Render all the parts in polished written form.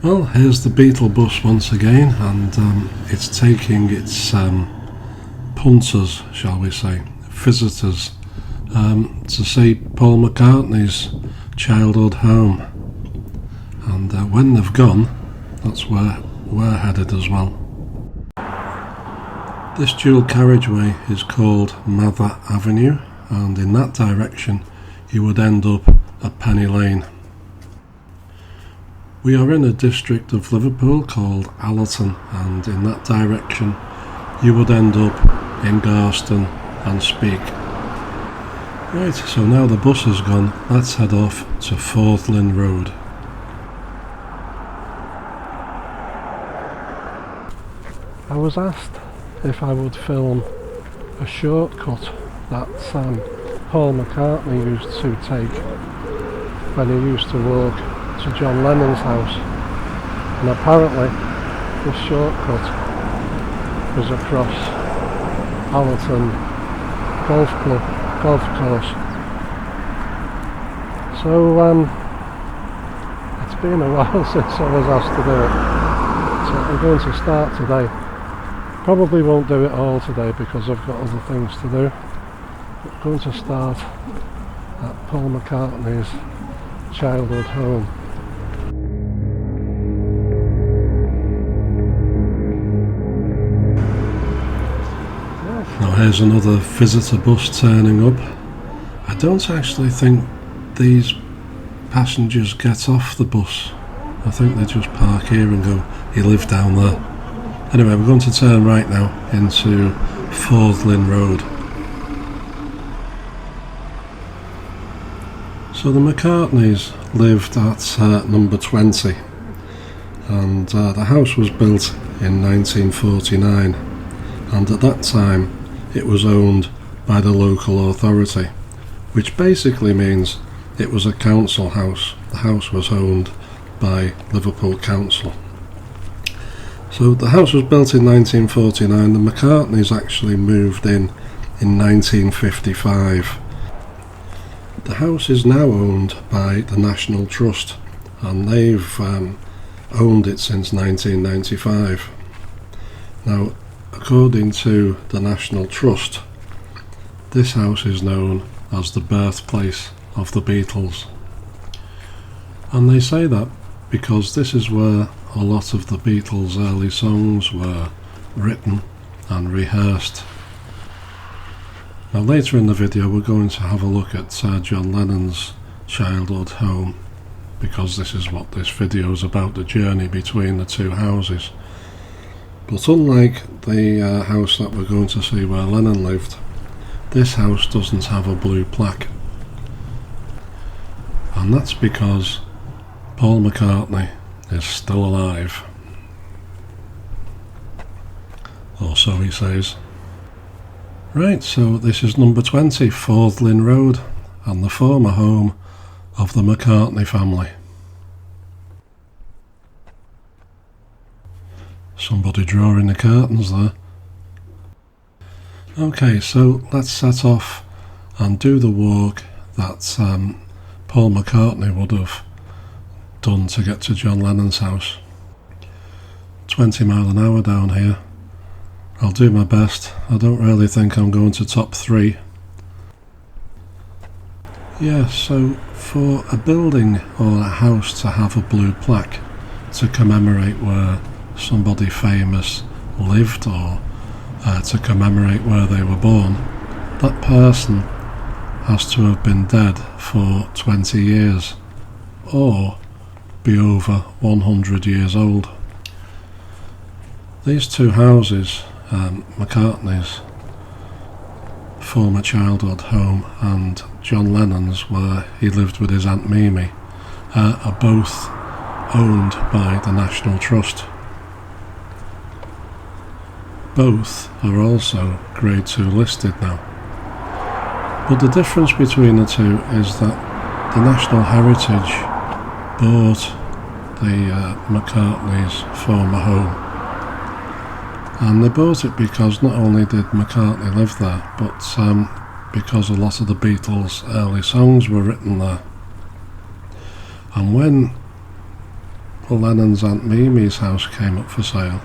Well, here's the Beatle bus once again, and it's taking its punters, shall we say, visitors, to see Paul McCartney's childhood home. And when they've gone, that's where we're headed as well. This dual carriageway is called Mather Avenue, and in that direction you would end up at Penny Lane. We are in a district of Liverpool called Allerton, and in that direction you would end up in Garston and Speke. Right, so now the bus has gone, let's head off to Fourth Road. I was asked if I would film a shortcut that Paul McCartney used to take when he used to walk to John Lennon's house, and apparently this shortcut was across Allerton Golf Club golf course. So it's been a while since I was asked to do it, so I'm going to start today. Probably won't do it all today because I've got other things to do, but I'm going to start at Paul McCartney's childhood home. Now here's another visitor bus turning up. I don't actually think these passengers get off the bus. I think they just park here and go, "You live down there." Anyway, we're going to turn right now into Fourth Road. So the McCartneys lived at number 20, and the house was built in 1949, and at that time it was owned by the local authority, which basically means it was a council house. The house was owned by Liverpool Council. So the house was built in 1949. The McCartneys actually moved in 1955. The house is now owned by the National Trust, and they've owned it since 1995. Now, according to the National Trust, this house is known as the birthplace of the Beatles. And they say that because this is where a lot of the Beatles' early songs were written and rehearsed. Now later in the video we're going to have a look at John Lennon's childhood home, because this is what this video is about, the journey between the two houses. But unlike the house that we're going to see where Lennon lived, this house doesn't have a blue plaque. And that's because Paul McCartney is still alive. Or so he says. Right, so this is number 20, Fourth Road, and the former home of the McCartney family. Somebody drawing the curtains there. Okay, so let's set off and do the walk that Paul McCartney would have done to get to John Lennon's house. 20 miles an hour down here. I'll do my best. I don't really think I'm going to top 3. Yeah, so for a building or a house to have a blue plaque to commemorate where somebody famous lived, or to commemorate where they were born, that person has to have been dead for 20 years or be over 100 years old. These two houses, McCartney's former childhood home and John Lennon's, where he lived with his Aunt Mimi, are both owned by the National Trust. Both are also Grade 2 listed now. But the difference between the two is that the National Heritage bought the McCartney's former home. And they bought it because not only did McCartney live there, but because a lot of the Beatles' early songs were written there. And when Lennon's Aunt Mimi's house came up for sale,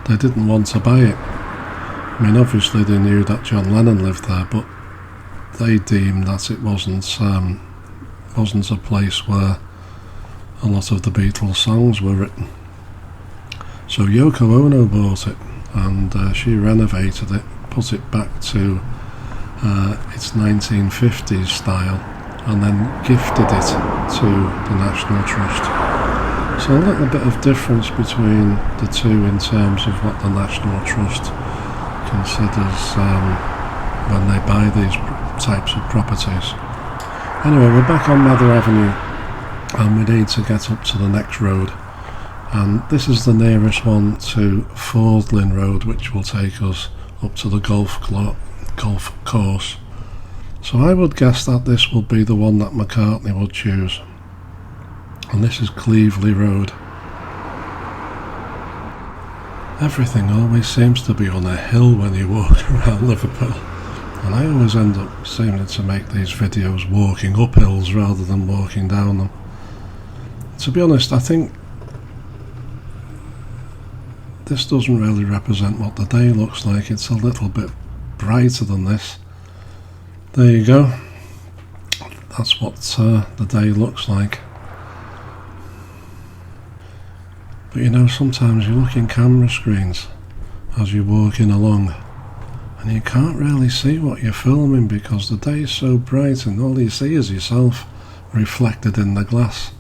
they didn't want to buy it. I mean, obviously they knew that John Lennon lived there, but they deemed that it wasn't a place where a lot of the Beatles songs were written. So Yoko Ono bought it, and she renovated it, put it back to its 1950s style, and then gifted it to the National Trust. So a little bit of difference between the two in terms of what the National Trust considers when they buy these types of properties. Anyway, we're back on Mather Avenue, and we need to get up to the next road, and this is the nearest one to Fordlin Road, which will take us up to the golf course. So I would guess that this will be the one that McCartney would choose, and this is Cleveley Road. Everything always seems to be on a hill when you walk around Liverpool, and I always end up seeming to make these videos walking up hills rather than walking down them. To be honest, I think this doesn't really represent what the day looks like. It's a little bit brighter than this. There you go. That's what the day looks like. But you know, sometimes you look in camera screens as you're walking along, and you can't really see what you're filming because the day is so bright and all you see is yourself reflected in the glass.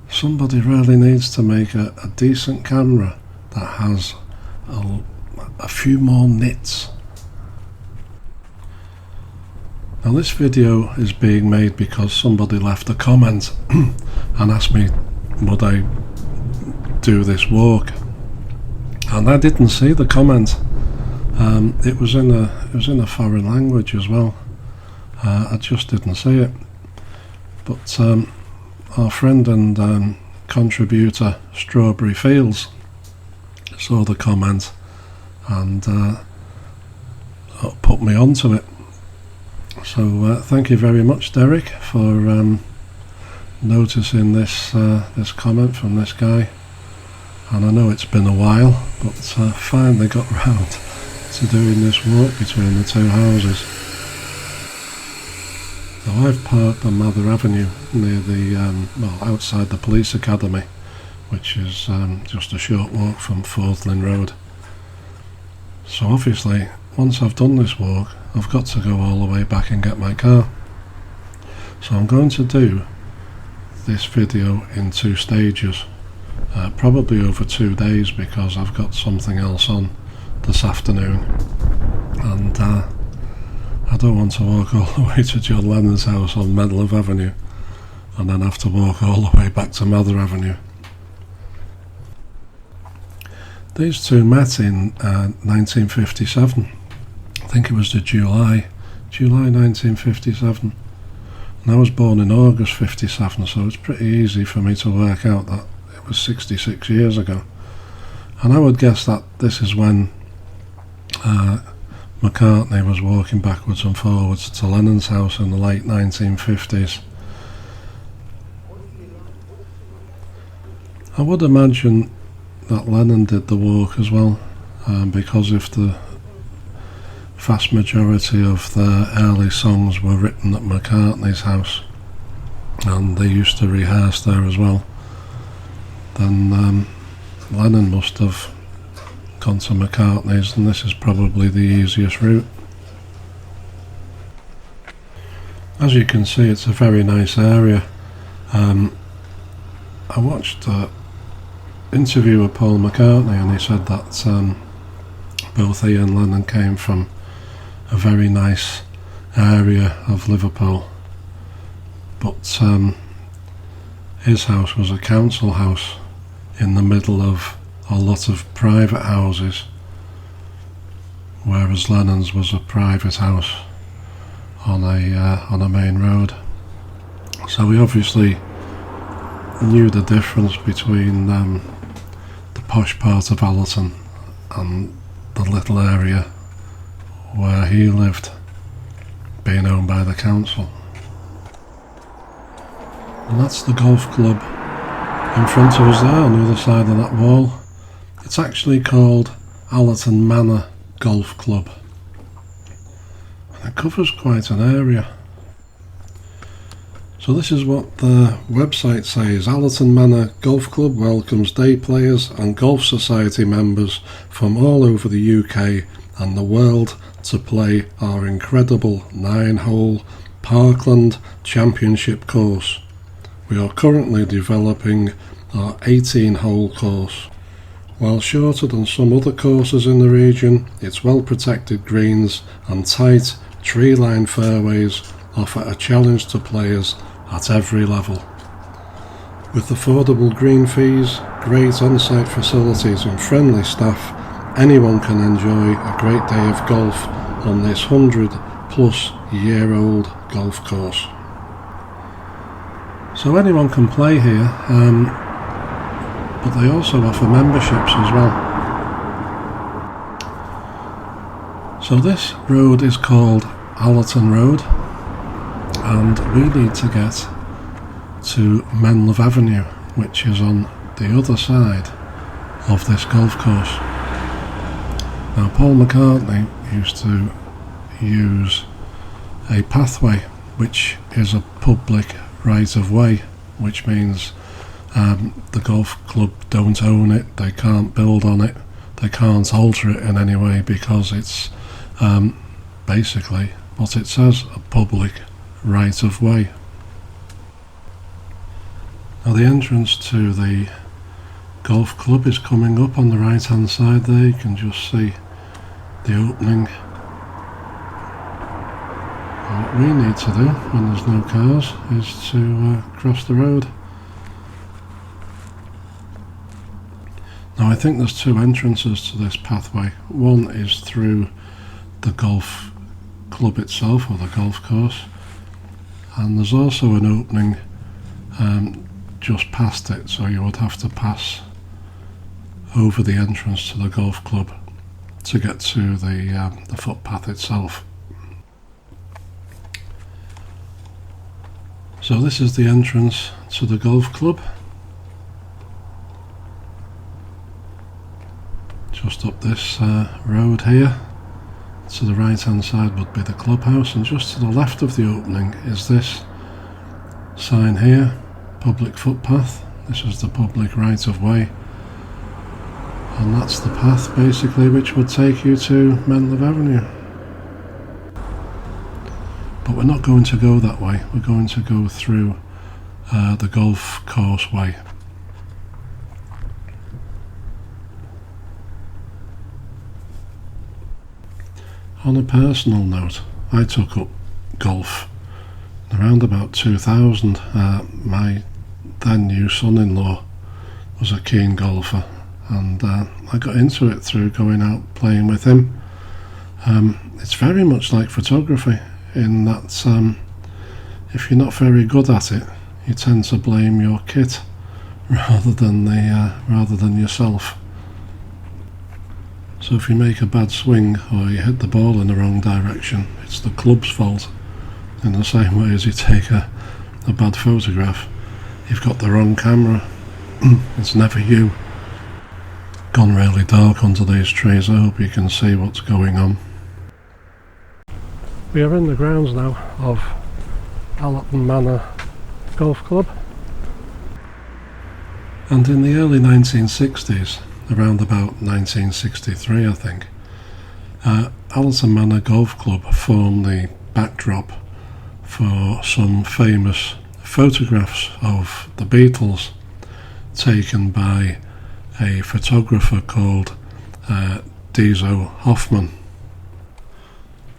Somebody really needs to make a decent camera that has a few more nits. Now this video is being made because somebody left a comment and asked me would I do this walk, and I didn't see the comment. It was in a foreign language as well. I just didn't see it. But our friend and contributor Strawberry Fields saw the comment and put me onto it. So thank you very much, Derek, for noticing this comment from this guy. And I know it's been a while, but finally got round to doing this walk between the two houses. Now I've parked on Mather Avenue near the outside the police academy, which is just a short walk from Fordlin Road. So obviously, once I've done this walk, I've got to go all the way back and get my car. So I'm going to do this video in 2 stages, probably over 2 days, because I've got something else on this afternoon, and I don't want to walk all the way to John Lennon's house on Medlow Avenue and then have to walk all the way back to Mather Avenue. These two met in 1957. I think it was the July 1957. And I was born in August 57, so it's pretty easy for me to work out that it was 66 years ago. And I would guess that this is when McCartney was walking backwards and forwards to Lennon's house in the late 1950s. I would imagine that Lennon did the walk as well, because if the vast majority of their early songs were written at McCartney's house and they used to rehearse there as well, then Lennon must have gone to McCartney's, and this is probably the easiest route. As you can see, it's a very nice area. I watched an interview with Paul McCartney, and he said that both he and Lennon came from a very nice area of Liverpool, but his house was a council house in the middle of a lot of private houses, whereas Lennon's was a private house on a main road. So we obviously knew the difference between the posh part of Allerton and the little area where he lived being owned by the council. And that's the golf club in front of us there on the other side of that wall. It's actually called Allerton Manor Golf Club. And it covers quite an area. So this is what the website says. Allerton Manor Golf Club welcomes day players and Golf Society members from all over the UK and the world to play our incredible 9-hole Parkland Championship course. We are currently developing our 18-hole course. While shorter than some other courses in the region, its well-protected greens and tight tree-lined fairways offer a challenge to players at every level. With affordable green fees, great on-site facilities and friendly staff, anyone can enjoy a great day of golf on this 100-plus-year-old golf course. So anyone can play here, but they also offer memberships as well. So this road is called Allerton Road, and we need to get to Menlove Avenue, which is on the other side of this golf course. Now, Paul McCartney used to use a pathway, which is a public right of way, which means the golf club don't own it, they can't build on it, they can't alter it in any way, because it's basically what it says, a public right of way. Now the entrance to the golf club is coming up on the right hand side there. You can just see the opening. And what we need to do when there's no cars is to cross the road. Now I think there's two entrances to this pathway. One is through the golf club itself, or the golf course, and there's also an opening just past it, so you would have to pass over the entrance to the golf club to get to the footpath itself. So this is the entrance to the golf club. Just up this road here. To the right hand side would be the clubhouse, and just to the left of the opening is this sign here, public footpath. This is the public right of way, and that's the path basically which would take you to Menlove Avenue. But we're not going to go that way, we're going to go through the golf course way. On a personal note, I took up golf around about 2000. My then new son-in-law was a keen golfer, and I got into it through going out playing with him. It's very much like photography in that if you're not very good at it, you tend to blame your kit rather than yourself. So if you make a bad swing or you hit the ball in the wrong direction, it's the club's fault. In the same way as you take a bad photograph, you've got the wrong camera, it's never you. Gone really dark under these trees, I hope you can see what's going on. We are in the grounds now of Allerton Manor Golf Club, and in the early 1960s, around about 1963 I think, Allerton Manor Golf Club formed the backdrop for some famous photographs of the Beatles taken by a photographer called Dezo Hoffmann.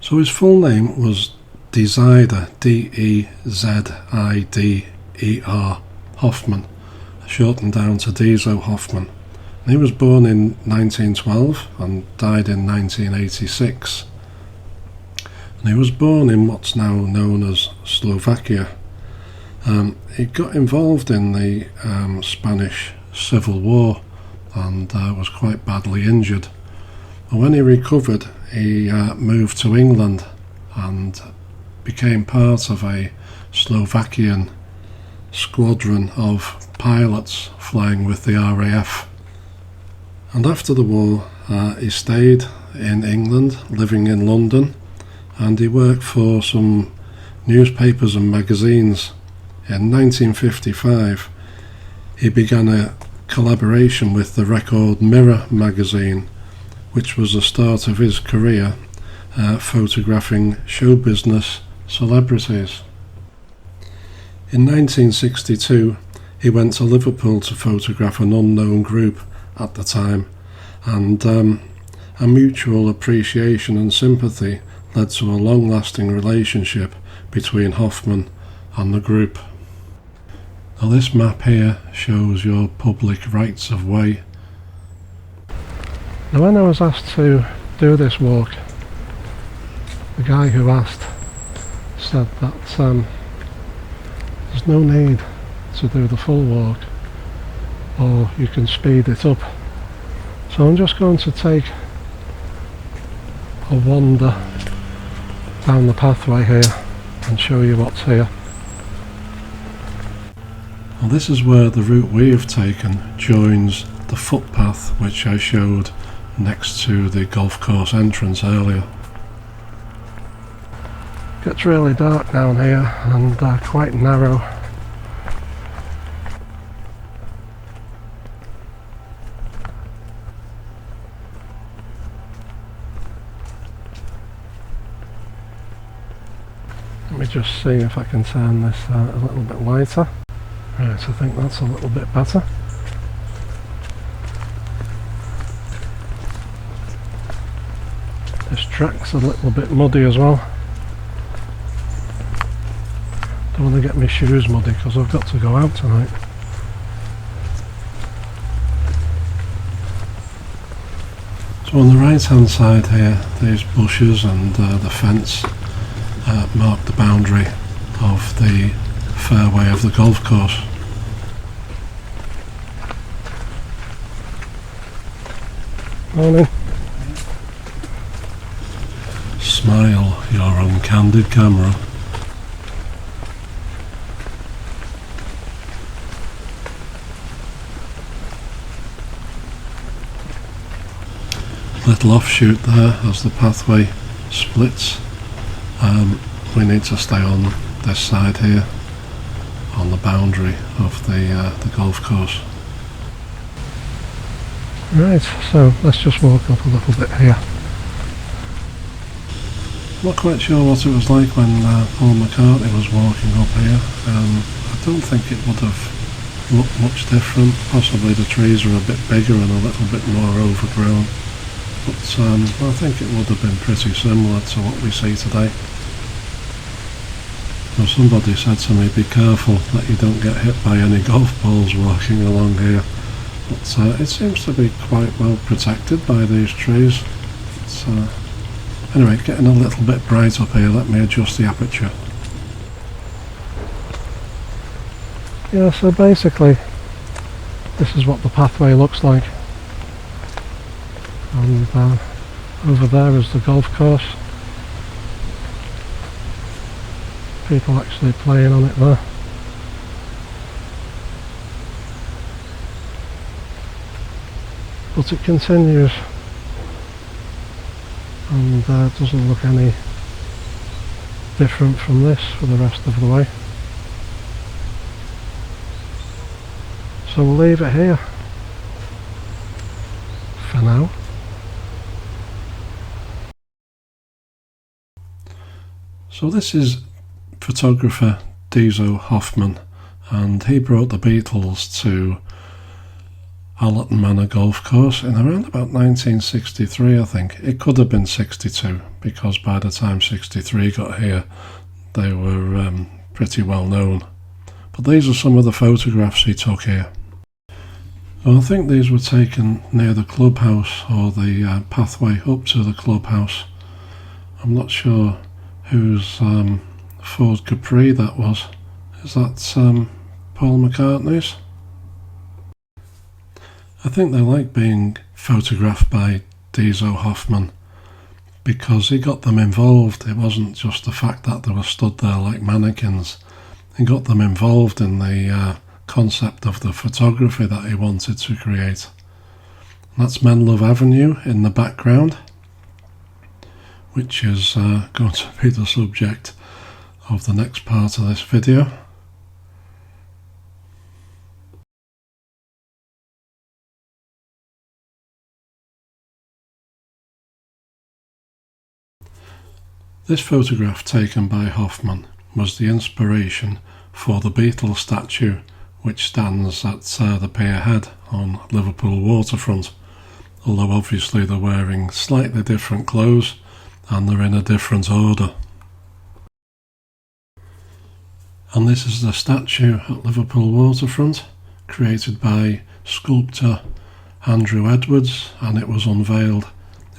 So his full name was Dezider, D-E-Z-I-D-E-R Hoffmann, shortened down to Dezo Hoffmann. And he was born in 1912 and died in 1986. And he was born in what's now known as Slovakia. He got involved in the Spanish Civil War and was quite badly injured. And when he recovered, he moved to England and became part of a Slovakian squadron of pilots flying with the RAF. And after the war, he stayed in England, living in London, and he worked for some newspapers and magazines. In 1955, he began a collaboration with the record Mirror magazine, which was the start of his career photographing show business celebrities. In 1962, he went to Liverpool to photograph an unknown group at the time, and a mutual appreciation and sympathy led to a long-lasting relationship between Hoffmann and the group. Now this map here shows your public rights of way. Now when I was asked to do this walk, the guy who asked said that there's no need to do the full walk, or you can speed it up. So I'm just going to take a wander down the pathway here and show you what's here. Well, this is where the route we have taken joins the footpath which I showed next to the golf course entrance earlier. It gets really dark down here and quite narrow. Let me just see if I can turn this a little bit lighter. Right, I think that's a little bit better. This track's a little bit muddy as well. Don't want to get my shoes muddy because I've got to go out tonight. So on the right hand side here, these bushes and the fence mark the boundary of the fairway of the golf course. Morning. Smile, your uncandid camera. Little offshoot there as the pathway splits. We need to stay on this side here, on the boundary of the golf course. Right, so let's just walk up a little bit here. I'm not quite sure what it was like when Paul McCartney was walking up here. I don't think it would have looked much different. Possibly the trees are a bit bigger and a little bit more overgrown, but I think it would have been pretty similar to what we see today. Now somebody said to me, be careful that you don't get hit by any golf balls walking along here, but it seems to be quite well protected by these trees. Anyway, getting a little bit bright up here. Let me adjust the aperture. Yeah, so basically this is what the pathway looks like, and over there is the golf course. People actually playing on it there. But it continues, and doesn't look any different from this for the rest of the way. So we'll leave it here for now. So this is photographer Dezo Hoffmann, and he brought the Beatles to Allerton Manor Golf Course in around about 1963, I think. It could have been 62, because by the time 63 got here they were pretty well known. But these are some of the photographs he took here. I think these were taken near the clubhouse, or the pathway up to the clubhouse. I'm not sure whose Ford Capri that was. Is that Paul McCartney's? I think they like being photographed by Dezo Hoffmann because he got them involved. It wasn't just the fact that they were stood there like mannequins. He got them involved in the concept of the photography that he wanted to create. And that's Menlove Avenue in the background, which is going to be the subject of the next part of this video. This photograph taken by Hoffmann was the inspiration for the Beatles statue which stands at the pier head on Liverpool waterfront, although obviously they're wearing slightly different clothes and they're in a different order. And this is the statue at Liverpool waterfront, created by sculptor Andrew Edwards, and it was unveiled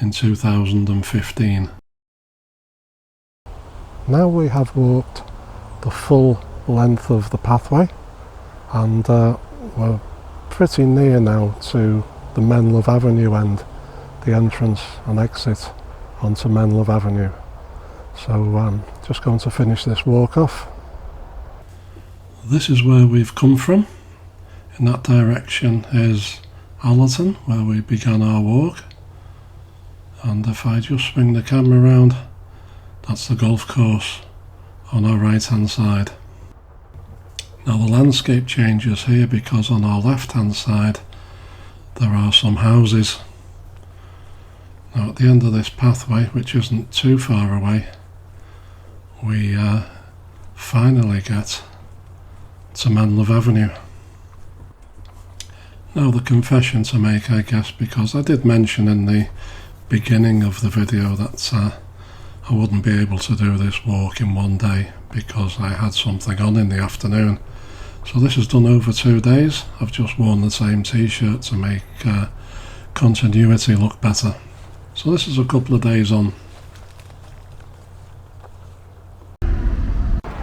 in 2015. Now we have walked the full length of the pathway, and we're pretty near now to the Menlove Avenue end, the entrance and exit onto Menlove Avenue. So just going to finish this walk off. This is where we've come from. In that direction is Allerton, where we began our walk, and if I just swing the camera around, that's the golf course on our right hand side. Now the landscape changes here because on our left hand side there are some houses. Now at the end of this pathway, which isn't too far away, we finally get to Menlove Avenue. Now the confession to make, I guess, because I did mention in the beginning of the video that I wouldn't be able to do this walk in one day because I had something on in the afternoon. So this is done over 2 days. I've just worn the same t-shirt to make continuity look better. So this is a couple of days on.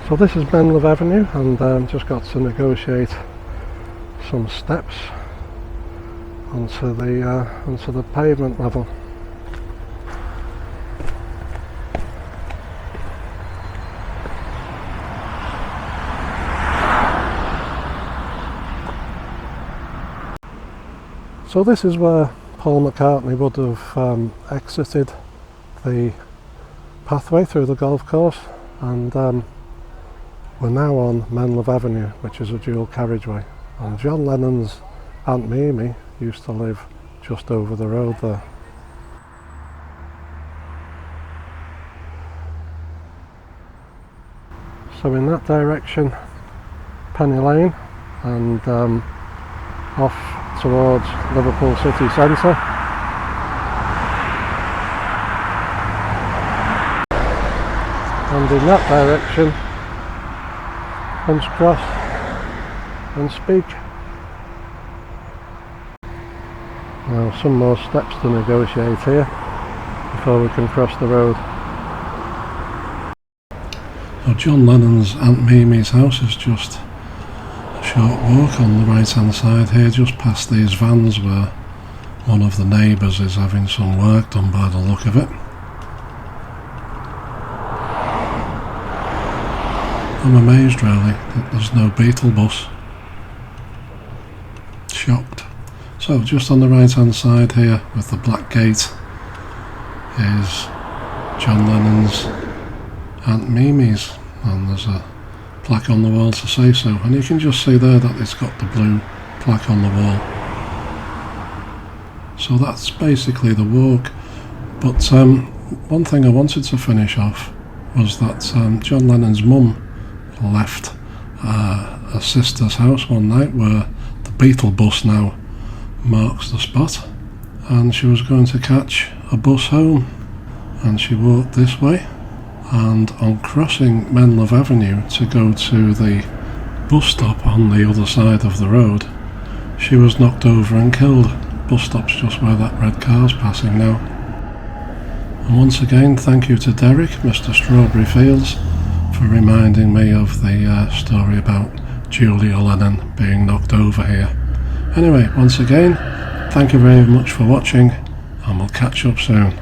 So this is Menlove Avenue, and just got to negotiate some steps onto the pavement level. So this is where Paul McCartney would have exited the pathway through the golf course, and we're now on Menlove Avenue, which is a dual carriageway, and John Lennon's Aunt Mimi used to live just over the road there. So in that direction, Penny Lane, and off towards Liverpool city centre. And in that direction, Hunts Cross and Speak. Now some more steps to negotiate here before we can cross the road. Now John Lennon's Aunt Mimi's house is just a short walk on the right hand side here, just past these vans where one of the neighbours is having some work done by the look of it. I'm amazed really that there's no Beetle bus. Shocked. So just on the right hand side here with the black gate is John Lennon's Aunt Mimi's, and there's a plaque on the wall to say so, and you can just see there that it's got the blue plaque on the wall. So that's basically the walk. But one thing I wanted to finish off was that John Lennon's mum left a sister's house one night where the Beetle bus now marks the spot, and she was going to catch a bus home, and she walked this way, and on crossing Menlove Avenue to go to the bus stop on the other side of the road, she was knocked over and killed. Bus stop's just where that red car's passing now. And once again, thank you to Derek, Mr. Strawberry Fields, for reminding me of the story about Julia Lennon being knocked over here. Anyway, once again, thank you very much for watching, and we'll catch up soon.